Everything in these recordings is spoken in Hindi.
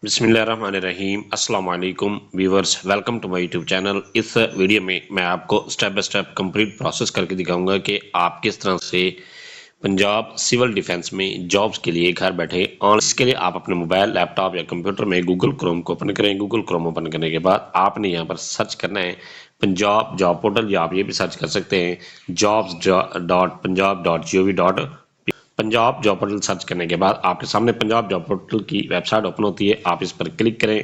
बिस्मिल्लाहिर्रहमानिर्रहीम अस्सलाम वालेकुम viewers, welcome to my YouTube channel. इस वीडियो में मैं आपको step by step complete process करके दिखाऊंगा कि आप किस तरह से पंजाब सिविल डिफेंस में जॉब्स के लिए घर बैठे ऑन इसके लिए आप अपने मोबाइल, लैपटॉप या कंप्यूटर में गूगल क्रोम को ओपन करें। गूगल क्रोम ओपन करने के बाद आपने यहाँ पर सर्च करना है पंजाब जॉब पोर्टल, या आप ये भी सर्च कर सकते हैं jobs.punjab.gov. Punjab job portal search करने के बाद आपके सामने पंजाब जॉब पोर्टल की वेबसाइट ओपन होती है। आप इस पर क्लिक करें।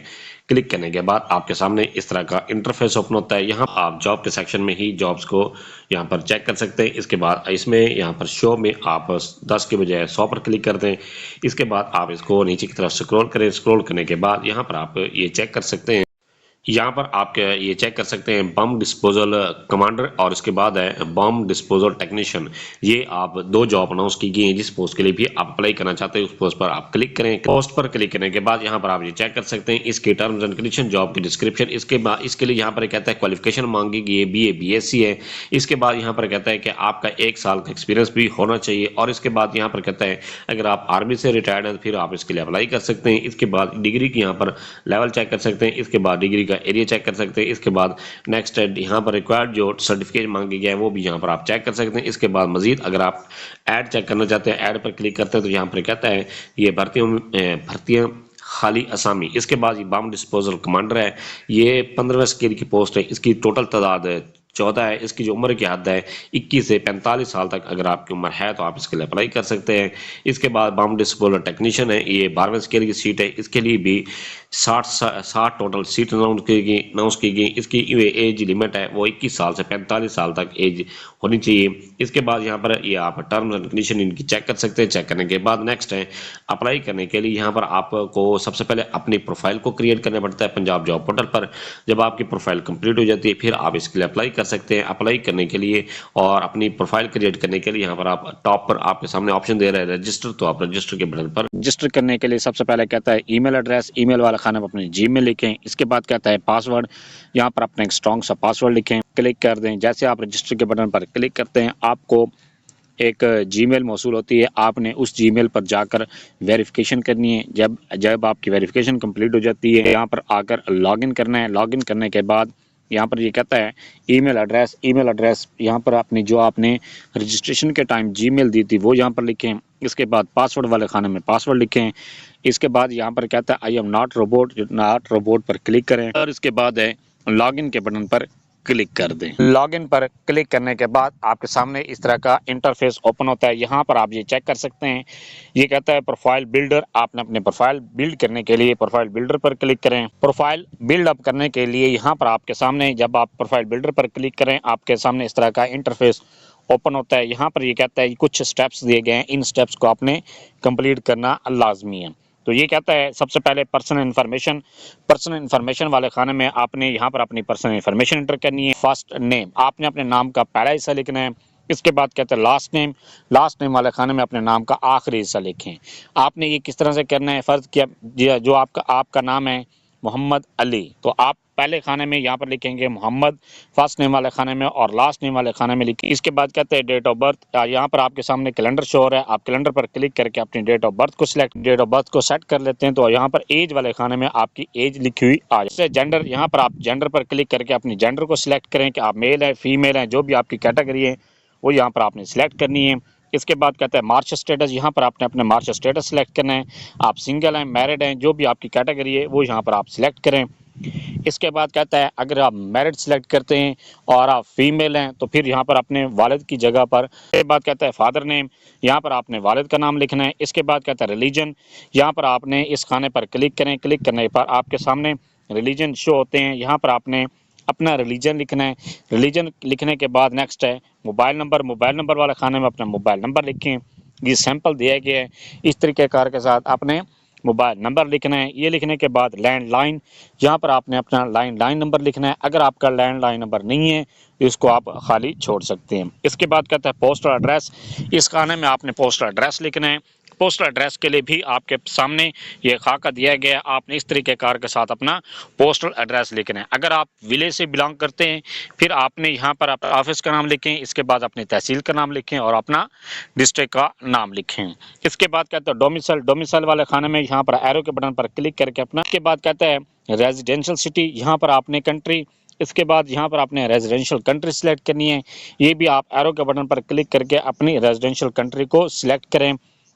क्लिक करने के बाद आपके सामने इस तरह का इंटरफेस ओपन होता है। यहाँ आप जॉब के सेक्शन में ही जॉब्स को यहाँ पर चेक कर सकते हैं। इसके बाद इसमें यहाँ पर शो में आप 10 के बजाय 100 पर क्लिक कर दें। इसके बाद आप इसको नीचे की तरफ स्क्रॉल करें। स्क्रॉल करने के बाद यहाँ पर आप ये चेक कर सकते हैं, यहाँ पर आप ये चेक कर सकते हैं बम डिस्पोजल कमांडर और इसके बाद है बम डिस्पोजल टेक्नीशियन। ये आप दो जॉब अनाउंस की गई हैं। जिस पोस्ट के लिए भी आप अप्लाई करना चाहते हैं उस पोस्ट पर आप क्लिक करें। पोस्ट पर क्लिक करने के बाद यहाँ पर आप ये चेक कर सकते हैं इसके टर्म्स एंड कंडीशन, जॉब की डिस्क्रिप्शन। इसके बाद इसके लिए यहाँ पर कहता है क्वालिफिकेशन मांगी गई है BA BSc है। इसके बाद यहाँ पर कहता है कि आपका 1 साल का एक्सपीरियंस भी होना चाहिए। और इसके बाद यहाँ पर कहता है अगर आप आर्मी से रिटायर्ड हैं तो फिर आप इसके लिए अप्लाई कर सकते हैं। इसके बाद डिग्री की यहाँ पर लेवल चेक कर सकते हैं। इसके बाद डिग्री का एरिया चेक कर सकते हैं। इसके बाद नेक्स्ट यहाँ पर रिक्वायर्ड जो सर्टिफिकेट मांगी गया है वो भी यहाँ पर आप चेक कर सकते हैं। इसके बाद मजीद अगर आप ऐड चेक करना चाहते हैं, ऐड पर क्लिक करते हैं तो यहाँ पर कहता है ये भर्तियाँ खाली असामी। इसके बाद ये बम डिस्पोजल कमांडर है, ये 15वें स्केल की पोस्ट है। इसकी टोटल तादाद 14 है। इसकी जो उम्र की हद है 21 से 45 साल तक अगर आपकी उम्र है तो आप इसके लिए अप्लाई कर सकते हैं। इसके बाद बम डिस्पोजल टेक्नीशियन है, ये 12वें स्केल की सीट है। इसके लिए भी 60 टोटल सीट अनाउंस की गई। इसकी एज लिमिट है वो 21 साल से 45 साल तक एज होनी चाहिए। इसके बाद यहाँ पर ये आप टर्म्स एंड कंडीशन इनकी चेक कर सकते हैं। चेक करने के बाद नेक्स्ट है अप्लाई करने के लिए यहाँ पर आपको सबसे पहले अपनी प्रोफाइल को क्रिएट करना पड़ता है पंजाब जॉब पोर्टल पर। जब आपकी प्रोफाइल कंप्लीट हो जाती है फिर आप इसके लिए अप्लाई कर सकते हैं। अप्लाई करने के लिए और अपनी प्रोफाइल क्रिएट करने के लिए यहाँ पर आप टॉप पर आपके सामने ऑप्शन दे रहा है रजिस्टर, तो आप रजिस्टर के बटन पर रजिस्टर करने के लिए सबसे पहले कहता है ईमेल एड्रेस, ईमेल वाला खाना में अपनी जीमेल लिखें। इसके बाद कहता है पासवर्ड, यहाँ पर अपना एक स्ट्रॉन्ग सा पासवर्ड लिखें, क्लिक कर दें। जैसे आप रजिस्टर के बटन पर क्लिक करते हैं आपको एक जीमेल मौसूल होती है। आपने उस जीमेल पर जाकर वेरिफिकेशन करनी है। जब आपकी वेरिफिकेशन कंप्लीट हो जाती है यहाँ पर आकर लॉगिन करना है। लॉगिन करने के बाद यहाँ पर ये कहता है ईमेल एड्रेस यहाँ पर अपनी जो आपने रजिस्ट्रेशन के टाइम जीमेल दी थी वो यहाँ पर लिखें। इसके बाद पासवर्ड वाले खाने में पासवर्ड लिखें। इसके बाद यहाँ पर कहता है आई एम नॉट रोबोट पर क्लिक करें और इसके बाद है लॉगिन के बटन पर क्लिक कर दें। लॉगिन पर क्लिक करने के बाद आपके सामने इस तरह का इंटरफेस ओपन होता है। यहाँ पर आप ये चेक कर सकते हैं, ये कहता है प्रोफाइल बिल्डर। आपने अपने प्रोफाइल बिल्ड करने के लिए प्रोफाइल बिल्डर पर क्लिक करें। प्रोफाइल बिल्ड अप करने के लिए यहाँ पर आपके सामने जब आप प्रोफाइल बिल्डर पर क्लिक करें आपके सामने इस तरह का इंटरफेस ओपन होता है। यहाँ पर ये कहता है कुछ स्टेप्स दिए गए हैं, इन स्टेप्स को आपने कंप्लीट करना लाजमी है। तो ये कहता है सबसे पहले पर्सनल इन्फॉर्मेशन वाले खाने में आपने यहाँ पर अपनी पर्सनल इन्फॉर्मेशन एंटर करनी है। फर्स्ट नेम, आपने अपने नाम का पहला हिस्सा लिखना है। इसके बाद कहते हैं लास्ट नेम वाले खाने में अपने नाम का आखिरी हिस्सा लिखें। आपने ये किस तरह से करना है, फ़र्ज़ किया जो आपका नाम है मोहम्मद अली, तो आप पहले खाने में यहाँ पर लिखेंगे मोहम्मद फर्स्ट नेम वाले खाने में और लास्ट नेम वाले खाने में लिखें। इसके बाद कहते हैं डेट ऑफ बर्थ, यहाँ पर आपके सामने कैलेंडर शो हो रहा है। आप कैलेंडर पर क्लिक करके अपनी डेट ऑफ बर्थ को सेट कर लेते हैं। तो यहाँ पर एज वाले खाने में आपकी एज लिखी हुई आ जाए। जेंडर, यहाँ पर आप जेंडर पर क्लिक करके अपनी जेंडर को सिलेक्ट करें कि आप मेल है फीमेल है, जो भी आपकी कैटेगरी है वो यहाँ पर आपने सिलेक्ट करनी है। इसके बाद कहता है मार्च स्टेटस, यहाँ पर आपने अपने मार्च स्टेटस सिलेक्ट करना है। आप सिंगल हैं, मैरिड हैं, जो भी आपकी कैटेगरी है वो यहाँ पर आप सिलेक्ट करें। इसके बाद कहता है अगर आप मैरिड सिलेक्ट करते हैं और आप फीमेल हैं तो फिर यहाँ पर अपने वालिद की जगह पर। इसके बाद कहता है फादर नेम, यहाँ पर आपने वालिद का नाम लिखना है। इसके बाद कहता है रिलीजन, यहाँ पर आपने इस खाने पर क्लिक करें। क्लिक करने पर आपके सामने रिलीजन शो होते हैं। यहाँ पर आपने अपना रिलीजन लिखना है। रिलीजन लिखने के बाद नेक्स्ट है मोबाइल नंबर वाले खाने में अपना मोबाइल नंबर लिखें। ये सैंपल दिया गया है, इस तरीक़ेकार के साथ आपने मोबाइल नंबर लिखना है। ये लिखने के बाद लैंडलाइन, यहाँ पर आपने अपना लैंडलाइन नंबर लिखना है। अगर आपका लैंडलाइन नंबर नहीं है तो इसको आप खाली छोड़ सकते हैं। इसके बाद कहता है पोस्टल एड्रेस, इस खाने में आपने पोस्टल एड्रेस लिखना है। पोस्टल एड्रेस के लिए भी आपके सामने ये खाका दिया गया है। आपने इस तरीक़ेकार के साथ अपना पोस्टल एड्रेस लिखना है। अगर आप विलेज से बिलोंग करते हैं, फिर आपने यहाँ पर अपना ऑफिस का नाम लिखें, इसके बाद अपनी तहसील का नाम लिखें और अपना डिस्ट्रिक्ट का नाम लिखें। इसके बाद कहते हैं डोमिसाइल वाले खाने में यहाँ पर एरो के बटन पर क्लिक करके अपना, इसके बाद कहते हैं रेजिडेंशियल सिटी, यहाँ पर आपने कंट्री, इसके बाद यहाँ पर आपने रेजिडेंशियल कंट्री सिलेक्ट करनी है। ये भी आप एरो के बटन पर क्लिक करके अपनी रेजिडेंशियल कंट्री को सिलेक्ट करें।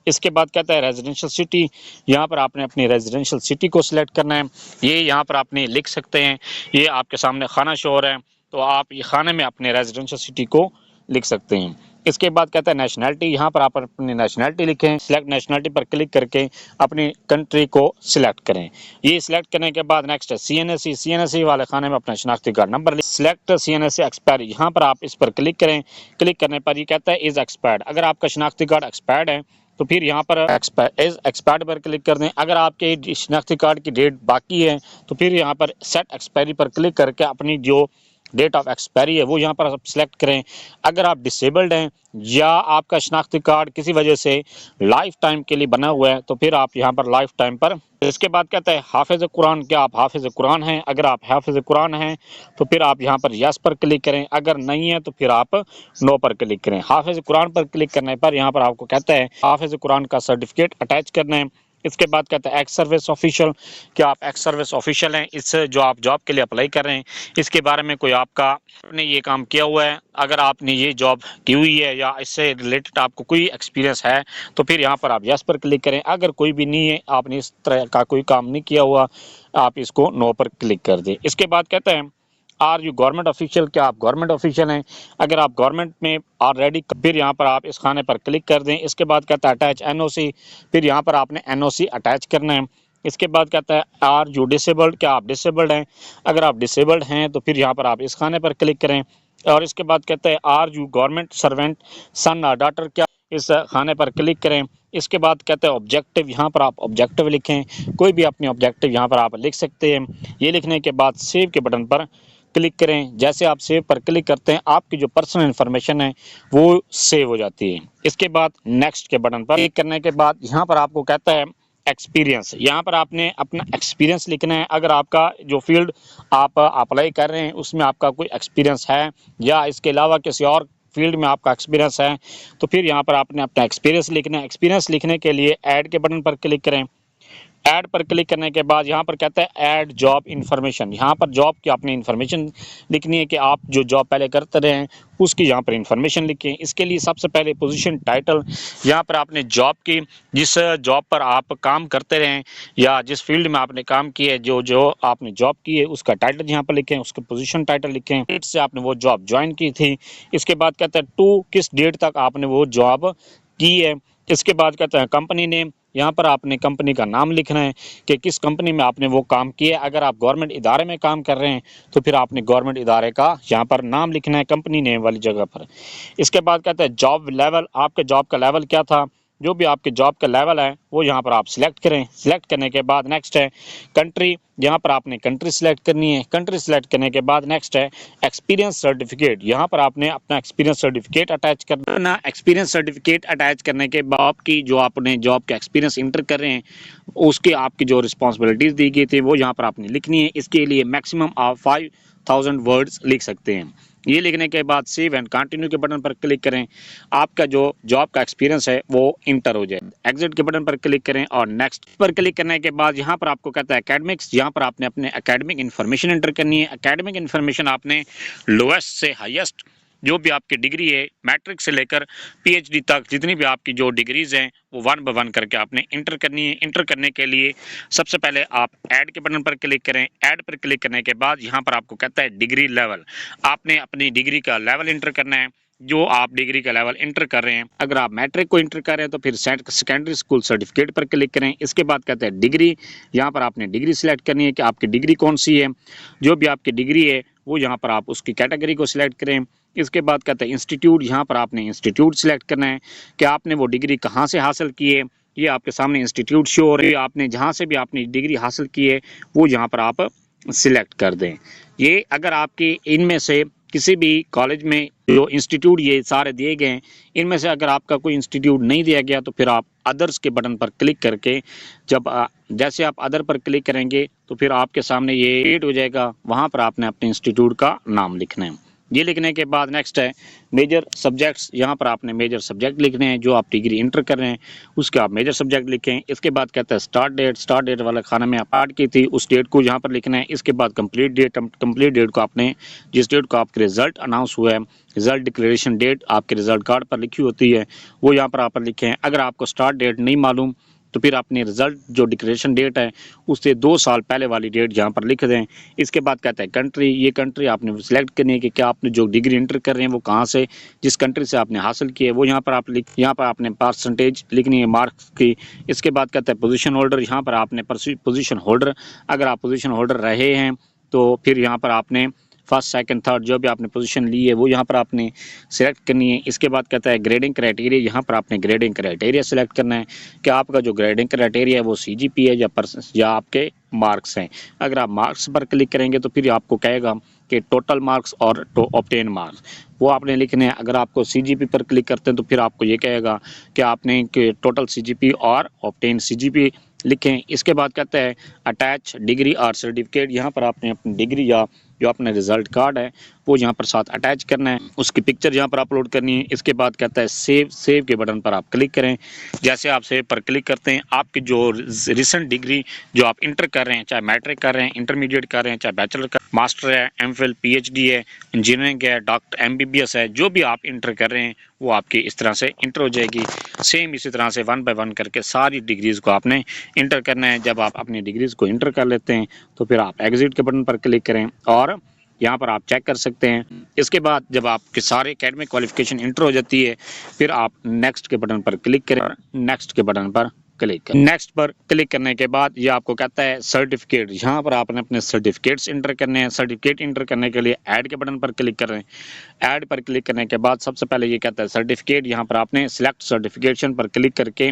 इसके बाद कहता है रेजिडेंशियल सिटी, यहाँ पर आपने अपनी रेजिडेंशियल सिटी को सिलेक्ट करना है। ये यहाँ पर आपने लिख सकते हैं, ये आपके सामने खाना शो हो रहा है, तो आप ये खाने में अपने रेजिडेंशियल सिटी को लिख सकते हैं। इसके बाद कहता है नेशनैलिटी, यहाँ पर आप अपनी नेशनैलिटी लिखें। सिलेक्ट नेशनैलिटी पर क्लिक करके अपनी कंट्री को सिलेक्ट करें। ये सिलेक्ट करने के बाद नेक्स्ट है CNSE वाले खाने में अपना शनाख्ती card number select CNSE expiry, यहाँ पर आप इस पर क्लिक करें। क्लिक करने पर ये कहता है इज एक्सपायर्ड। अगर आपका शनाख्ती कार्ड एक्सपायर्ड है तो फिर यहाँ पर एक्सपायर्ड पर क्लिक कर दें। अगर आपके शनाख्ती कार्ड की डेट बाकी है तो फिर यहाँ पर सेट एक्सपायरी पर क्लिक करके अपनी जो डेट ऑफ एक्सपायरी है वो यहाँ पर आप सिलेक्ट करें। अगर आप डिसेबल्ड हैं या आपका शनाख्ती कार्ड किसी वजह से लाइफ टाइम के लिए बना हुआ है तो फिर आप यहाँ पर लाइफ टाइम पर। इसके बाद कहता है हाफिज कुरान, क्या आप हाफिज कुरान हैं? अगर आप हाफिज कुरान हैं तो फिर आप यहाँ पर यस पर क्लिक करें। अगर नहीं है तो फिर आप नो पर क्लिक करें। हाफिज कुरान पर क्लिक करने पर यहाँ पर आपको कहता है हाफिज कुरान का सर्टिफिकेट अटैच करना है। इसके बाद कहता है एक्स सर्विस ऑफिशियल, क्या आप एक्स सर्विस ऑफिशियल हैं? इस जो आप जॉब के लिए अप्लाई कर रहे हैं इसके बारे में कोई आपने ये काम किया हुआ है? अगर आपने ये जॉब की हुई है या इससे रिलेटेड आपको कोई एक्सपीरियंस है तो फिर यहाँ पर आप यस पर क्लिक करें। अगर कोई भी नहीं है, आपने इस तरह का कोई काम नहीं किया हुआ, आप इसको नो पर क्लिक कर दें। इसके बाद कहते हैं आर यू गवर्नमेंट ऑफिशियल, क्या आप गवर्नमेंट ऑफिशियल हैं? अगर आप गवर्नमेंट में ऑलरेडी, फिर यहाँ पर आप इस खाने पर क्लिक कर दें। इसके बाद कहता है अटैच NOC, फिर यहाँ पर आपने NOC अटैच करना है। इसके बाद कहता है आर यू डिसेबल्ड, क्या आप डिसेबल्ड हैं? अगर आप डिसेबल्ड हैं तो फिर यहाँ पर आप इस खाने पर क्लिक करें। और इसके बाद कहता है आर यू गवर्नमेंट सर्वेंट सन और डॉटर, क्या, इस खाने पर क्लिक करें। इसके बाद कहते हैं ऑब्जेक्टिव, यहाँ पर आप ऑब्जेक्टिव लिखें। कोई भी अपनी ऑब्जेक्टिव यहाँ पर आप लिख सकते हैं। ये लिखने के बाद सेव के बटन पर क्लिक करें। जैसे आप सेव पर क्लिक करते हैं आपकी जो पर्सनल इन्फॉर्मेशन है वो सेव हो जाती है। इसके बाद नेक्स्ट के बटन पर क्लिक करने के बाद यहाँ पर आपको कहता है एक्सपीरियंस, यहाँ पर आपने अपना एक्सपीरियंस लिखना है। अगर आपका जो फील्ड आप अप्लाई कर रहे हैं उसमें आपका कोई एक्सपीरियंस है या इसके अलावा किसी और फील्ड में आपका एक्सपीरियंस है तो फिर यहाँ पर आपने अपना एक्सपीरियंस लिखना है। एक्सपीरियंस लिखने के लिए ऐड के बटन पर क्लिक करें। ऐड पर क्लिक करने के बाद यहाँ पर कहता है ऐड जॉब इन्फॉर्मेशन, यहाँ पर जॉब की आपने इन्फॉर्मेशन लिखनी है कि आप जो जॉब पहले करते रहे हैं उसकी यहाँ पर इन्फॉर्मेशन लिखें। इसके लिए सबसे पहले पोजीशन टाइटल, यहाँ पर आपने जॉब की, जिस जॉब पर आप काम करते रहे या जिस फील्ड में आपने काम किया है, जो जो आपने जॉब की है उसका टाइटल यहाँ पर लिखें, उसका पोजीशन टाइटल लिखें, डेट से आपने वो जॉब ज्वाइन की थी। इसके बाद कहता है टू किस डेट तक आपने वो जॉब की है। इसके बाद कहता है कंपनी नेम, यहाँ पर आपने कंपनी का नाम लिखना है कि किस कंपनी में आपने वो काम किया है। अगर आप गवर्नमेंट इदारे में काम कर रहे हैं तो फिर आपने गवर्नमेंट इदारे का यहाँ पर नाम लिखना है कंपनी नेम वाली जगह पर। इसके बाद कहता है जॉब लेवल, आपके जॉब का लेवल क्या था? जो भी आपके जॉब का लेवल है वो यहाँ पर आप सिलेक्ट करें। सिलेक्ट करने के बाद नेक्स्ट है कंट्री, यहाँ पर आपने कंट्री सिलेक्ट करनी है। कंट्री सिलेक्ट करने के बाद नेक्स्ट है एक्सपीरियंस सर्टिफिकेट, यहाँ पर आपने अपना एक्सपीरियंस सर्टिफिकेट अटैच करना। एक्सपीरियंस सर्टिफिकेट अटैच करने के बाद आपकी जो आपने जॉब का एक्सपीरियंस इंटर कर रहे हैं उसके आपकी जो रिस्पॉन्सिबिलिटीज़ दी गई थी वो यहाँ पर आपने लिखनी है। इसके लिए मैक्सिमम आप 5000 वर्ड्स लिख सकते हैं। ये लिखने के बाद सेव एंड कंटिन्यू के बटन पर क्लिक करें। आपका जो जॉब का एक्सपीरियंस है वो इंटर हो जाए। एग्जिट के बटन पर क्लिक करें और नेक्स्ट पर क्लिक करने के बाद यहाँ पर आपको कहता है एकेडमिक्स, यहाँ पर आपने अपने एकेडमिक इन्फॉर्मेशन एंटर करनी है। एकेडमिक इन्फॉर्मेशन आपने लोएस्ट से हाईएस्ट जो भी आपकी डिग्री है, मैट्रिक से लेकर PhD तक जितनी भी आपकी जो डिग्रीज हैं वो 1 बाय 1 करके आपने इंटर करनी है। इंटर करने के लिए सबसे पहले आप ऐड के बटन पर क्लिक करें। ऐड पर क्लिक करने के बाद यहाँ पर आपको कहता है डिग्री लेवल, आपने अपनी डिग्री का लेवल इंटर करना है। जो आप डिग्री का लेवल इंटर कर रहे हैं, अगर आप मैट्रिक को इंटर कर रहे हैं तो फिर सेकेंडरी स्कूल सर्टिफिकेट पर क्लिक करें। इसके बाद कहते हैं डिग्री, यहाँ पर आपने डिग्री सिलेक्ट करनी है कि आपकी डिग्री कौन सी है। जो भी आपकी डिग्री है वो यहाँ पर आप उसकी कैटेगरी को सिलेक्ट करें। इसके बाद कहते हैं इंस्टीट्यूट, यहाँ पर आपने इंस्टीट्यूट सिलेक्ट करना है कि आपने वो डिग्री कहाँ से हासिल की है। ये आपके सामने इंस्टीट्यूट शो हो रही है, आपने जहाँ से भी आपने डिग्री हासिल की है वो यहाँ पर आप सिलेक्ट कर दें। ये अगर आपकी इनमें से किसी भी कॉलेज में जो इंस्टीट्यूट ये सारे दिए गए हैं, इनमें से अगर आपका कोई इंस्टीट्यूट नहीं दिया गया तो फिर आप अदर्स के बटन पर क्लिक करके जब जैसे आप अदर पर क्लिक करेंगे तो फिर आपके सामने ये क्रिएट हो जाएगा। वहाँ पर आपने अपने इंस्टीट्यूट का नाम लिखना है। ये लिखने के बाद नेक्स्ट है मेजर सब्जेक्ट्स। यहाँ पर आपने मेजर सब्जेक्ट लिखने हैं, जो आप डिग्री इंटर कर रहे हैं उसके आप मेजर सब्जेक्ट लिखें। इसके बाद कहता है स्टार्ट डेट वाला खाना में आप स्टार्ट की थी उस डेट को यहाँ पर लिखना है। इसके बाद कंप्लीट डेट को आपने जिस डेट को आपके रिजल्ट अनाउंस हुआ है, रिजल्ट डिक्लेरेशन डेट आपके रिजल्ट कार्ड पर लिखी होती है, वो यहाँ पर आप लिखें। अगर आपको स्टार्ट डेट नहीं मालूम तो फिर अपने रिजल्ट जो डिक्लेरेशन डेट है उससे 2 साल पहले वाली डेट यहाँ पर लिख दें। इसके बाद कहता है कंट्री, ये कंट्री आपने सिलेक्ट करनी है कि क्या आपने जो डिग्री इंटर कर रहे हैं वो कहाँ से, जिस कंट्री से आपने हासिल की है वो यहाँ पर यहाँ पर आपने परसेंटेज लिखनी है मार्क्स की। इसके बाद कहता है पोजीशन होल्डर, यहाँ पर आपने पोजीशन होल्डर, अगर आप पोजीशन होल्डर रहे हैं तो फिर यहाँ पर आपने फर्स्ट सेकंड थर्ड जो भी आपने पोजीशन ली है वो यहाँ पर आपने सेलेक्ट करनी है। इसके बाद कहता है ग्रेडिंग क्राइटेरिया, यहाँ पर आपने ग्रेडिंग क्राइटेरिया सेलेक्ट करना है कि आपका जो ग्रेडिंग क्राइटेरिया है वो सीजीपी है या आपके मार्क्स हैं। अगर आप मार्क्स पर क्लिक करेंगे तो फिर आपको कहेगा कि टोटल मार्क्स और ऑब्टेन मार्क्स वो आपने लिखने हैं। अगर आपको सीजीपी पर क्लिक करते हैं तो फिर आपको ये कहेगा कि आपने टोटल सीजीपी और ऑब्टेन सीजीपी लिखें। इसके बाद कहता है अटैच डिग्री और सर्टिफिकेट, यहाँ पर आपने अपनी डिग्री या जो अपना रिजल्ट कार्ड है वो यहाँ पर साथ अटैच करना है, उसकी पिक्चर यहाँ पर अपलोड करनी है। इसके बाद कहता है सेव के बटन पर आप क्लिक करें। जैसे आप सेव पर क्लिक करते हैं आपकी जो रिसेंट डिग्री जो आप इंटर कर रहे हैं, चाहे मैट्रिक कर रहे हैं, इंटरमीडिएट कर रहे हैं, चाहे बैचलर का मास्टर है, एमफिल, पीएचडी है, इंजीनियरिंग है, डॉक्टर एमबीबीएस है, जो भी आप इंटर कर रहे हैं वो आपकी इस तरह से इंटर हो जाएगी। सेम इसी तरह से 1 बाय 1 करके सारी डिग्रीज को आपने इंटर करना है। जब आप अपनी डिग्रीज को इंटर कर लेते हैं तो फिर आप एग्जिट के बटन पर क्लिक करें और यहाँ पर आप चेक कर सकते हैं। इसके बाद जब आपके सारे एकेडमिक क्वालिफिकेशन इंटर हो जाती है फिर आप नेक्स्ट के बटन पर क्लिक करें, नेक्स्ट के बटन पर क्लिक करें। नेक्स्ट पर क्लिक करने के बाद ये आपको कहता है सर्टिफिकेट, यहाँ पर आपने अपने सर्टिफिकेट्स इंटर करने हैं। सर्टिफिकेट इंटर करने के लिए ऐड के बटन पर क्लिक करें। ऐड पर क्लिक करने के बाद सबसे पहले ये कहता है सर्टिफिकेट, यहाँ पर आपने सिलेक्ट सर्टिफिकेशन पर क्लिक करके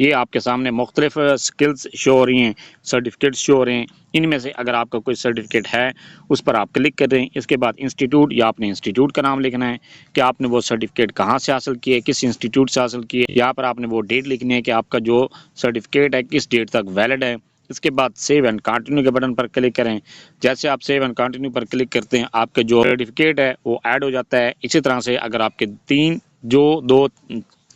ये आपके सामने मुख्तलिफ स्किल्स शो हो रही हैं, सर्टिफिकेट शो हो रहे हैं। इनमें से अगर आपका कोई सर्टिफिकेट है उस पर आप क्लिक कर दें। इसके बाद इंस्टीट्यूट या अपने इंस्टीट्यूट का नाम लिखना है कि आपने वो सर्टिफिकेट कहाँ से हासिल किए, किस इंस्टीट्यूट से हासिल किए। यहाँ पर आपने वो डेट लिखनी है कि आपका जो सर्टिफिकेट है किस डेट तक वैलिड है। इसके बाद सेव एंड कंटिन्यू के बटन पर क्लिक करें। जैसे आप सेव एंड कंटिन्यू पर क्लिक करते हैं आपके जो सर्टिफिकेट है वो ऐड हो जाता है। इसी तरह से अगर आपके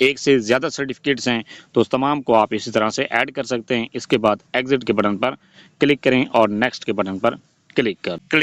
एक से ज़्यादा सर्टिफिकेट्स हैं तो उस तमाम को आप इसी तरह से ऐड कर सकते हैं। इसके बाद एग्जिट के बटन पर क्लिक करें और नेक्स्ट के बटन पर क्लिक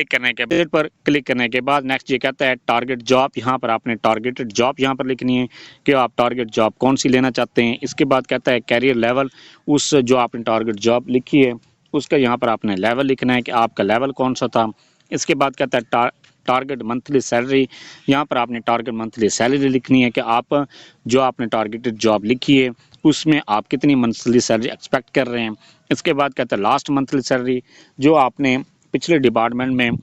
करने के बाद नेक्स्ट ये कहता है टारगेट जॉब, यहाँ पर आपने टारगेटेड जॉब यहाँ पर लिखनी है कि आप टारगेट जॉब कौन सी लेना चाहते हैं। इसके बाद कहता है कैरियर लेवल, उस जो आपने टारगेट जॉब लिखी है उसका यहाँ पर आपने लेवल लिखना है कि आपका लेवल कौन सा था। इसके बाद कहता है टारगेट मंथली सैलरी, यहाँ पर आपने टारगेट मंथली सैलरी लिखनी है कि आप जो आपने टारगेटेड जॉब लिखी है उसमें आप कितनी मंथली सैलरी एक्सपेक्ट कर रहे हैं। इसके बाद कहता है लास्ट मंथली सैलरी, जो आपने पिछले डिपार्टमेंट में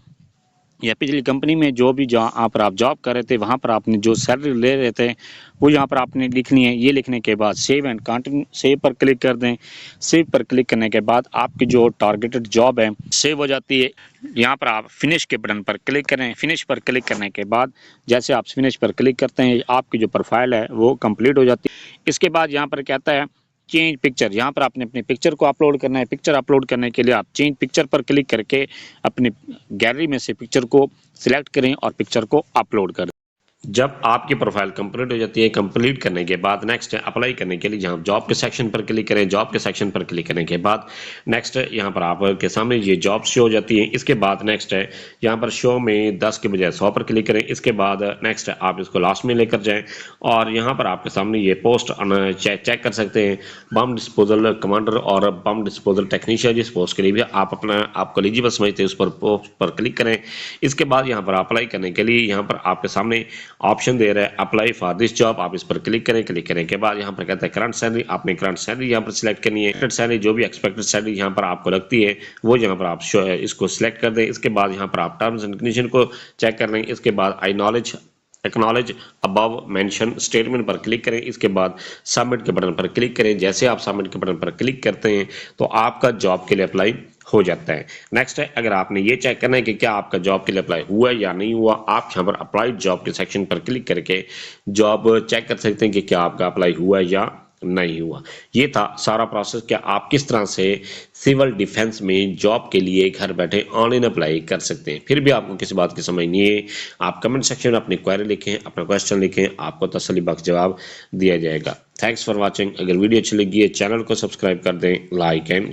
या पिछली कंपनी में जो भी जहाँ पर आप जॉब कर रहे थे वहाँ पर आपने जो सैलरी ले रहे थे वो यहाँ पर आपने लिखनी है। ये लिखने के बाद सेव एंड कंटिन्यू सेव पर क्लिक कर दें। सेव पर क्लिक करने के बाद आपकी जो टारगेटेड जॉब है सेव हो जाती है। यहाँ पर आप फिनिश के बटन पर क्लिक करें। फिनिश पर क्लिक करने के बाद जैसे आप फिनिश पर क्लिक करते हैं आपकी जो प्रोफाइल है वो कंप्लीट हो जाती है। इसके बाद यहाँ पर कहता है चेंज पिक्चर, यहाँ पर आपने अपनी पिक्चर को अपलोड करना है। पिक्चर अपलोड करने के लिए आप चेंज पिक्चर पर क्लिक करके अपनी गैलरी में से पिक्चर को सिलेक्ट करें और पिक्चर को अपलोड करें। जब आपकी प्रोफाइल कंप्लीट हो जाती है, कंप्लीट करने के बाद नेक्स्ट है अप्लाई करने के लिए जहां जॉब के सेक्शन पर क्लिक करें। जॉब के सेक्शन पर क्लिक करने के बाद नेक्स्ट यहां पर आपके सामने ये जॉब शो हो जाती है। इसके बाद नेक्स्ट है यहां पर शो में 10 के बजाय 100 पर क्लिक करें। इसके बाद नेक्स्ट है आप इसको लास्ट में लेकर जाएं और यहां पर आपके सामने ये पोस्ट चेक कर सकते हैं, बम डिस्पोजल कमांडर और बम डिस्पोजल टेक्नीशियन। जिस पोस्ट के लिए भी आपको एलिजिबल समझते हैं उस पर पोस्ट पर क्लिक करें। इसके बाद यहाँ पर अप्लाई करने के लिए यहाँ पर आपके सामने ऑप्शन दे रहा है अप्लाई फॉर दिस जॉब, आप इस पर क्लिक करें। क्लिक करने के बाद यहाँ पर कहता है करंट सैलरी, आपने करंट सैलरी यहाँ पर सिलेक्ट करनी है। एक्सपेक्टेड सैलरी जो भी एक्सपेक्टेड सैलरी यहाँ पर आपको लगती है वो यहाँ पर आप इसको सिलेक्ट कर दें। इसके बाद यहाँ पर आप टर्म्स एंड कंडीशन को चेक कर लें। इसके बाद एक्नॉलेज अबव मेंशन स्टेटमेंट पर क्लिक करें। इसके बाद सबमिट के बटन पर क्लिक करें। जैसे आप सबमिट के बटन पर क्लिक करते हैं तो आपका जॉब के लिए अप्लाई हो जाता है। नेक्स्ट है, अगर आपने ये चेक करना है कि क्या आपका जॉब के लिए अप्लाई हुआ है या नहीं हुआ, आप यहाँ पर अप्लाइड जॉब के सेक्शन पर क्लिक करके जॉब चेक कर सकते हैं कि क्या आपका अप्लाई हुआ है या नहीं हुआ। ये था सारा प्रोसेस, क्या आप किस तरह से सिविल डिफेंस में जॉब के लिए घर बैठे ऑनलाइन अप्लाई कर सकते हैं। फिर भी आपको किसी बात की समझ नहीं है, आप कमेंट सेक्शन में अपनी क्वेरी लिखें, अपना क्वेश्चन लिखें, आपको तसल्ली बख्श जवाब दिया जाएगा। Thanks for watching. अगर वीडियो अच्छी लगी है चैनल को सब्सक्राइब कर दें, लाइक एंड